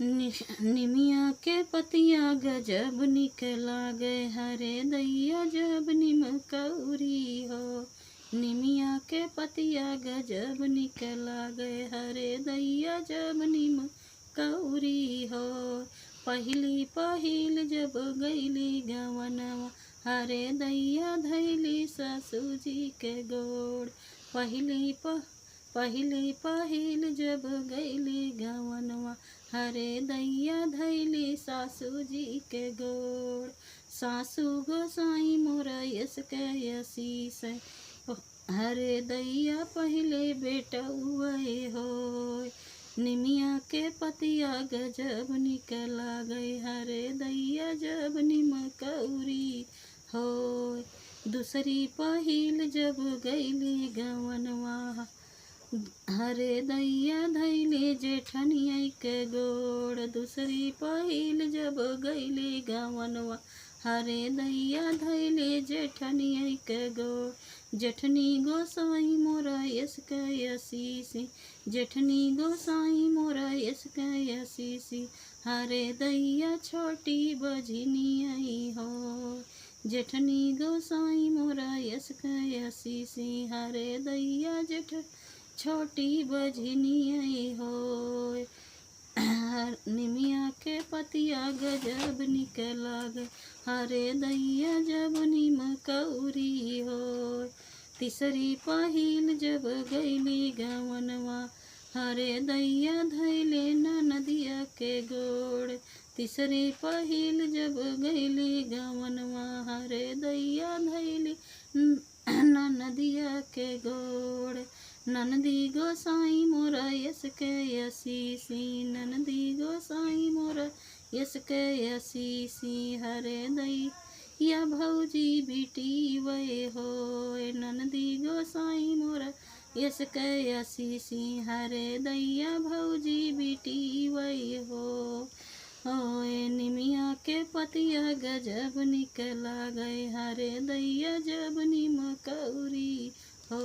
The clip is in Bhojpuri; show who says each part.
Speaker 1: निमिया के पतिया गजब निकला गए हरे दैया जब निम कौरी हो। निमिया के पतिया गजब निकला गए हरे दैया जब निम कौरी हो। पहिली पहिल जब गईली गवनवा हरे दैया धैली ससुजी के गोड़। पहिली पहिल जब गईली गवनवा हरे दैया धैली सासू जी के गोड़। सासू गोसाई मोरा यस के आशीष हरे दैया पहले बेटा हुए हो। निमिया के पतिया गजब निकला गए हरे दैया जब निम कौरी हो। दूसरी पहिल जब गईली गवनवा हरे दैया धैले जेठनिया के गोड़। दूसरी पहिल जब गईली गवनवा हरे दैया धैले जेठनिया के गोड़। जेठनी गोसाई मोरा यस के आशीष जेठनी गोसाई मोरा यस के आशीष हरे दैया छोटी बजनी हो। जेठनी गोसाई मोरा यस के आशीष हरे दैया जेठ छोटी बजनी हो। निमिया के पतिया गजब निकला गए हरे दैया जब निम कौरी हो। तीसरी पहिल जब गईली गवनवा हरे दैया धैले ननदिया के गोड़। तीसरी पहिल जब गईली गवनवा हरे दैया धैले ननदिया के गोड़। ननदी गोसाई मोरा यस के आशीष ननदी गोसाई मोरा यस के आशीष हरे दैया भौजी बेटी वे हो। ननदी गोसाई मोरा यस के आशीष हरे दैया भौजी बेटी वे हो। ओए निमिया के पतिया गजब निकला गए हरे दैया जब निम कौरी हो।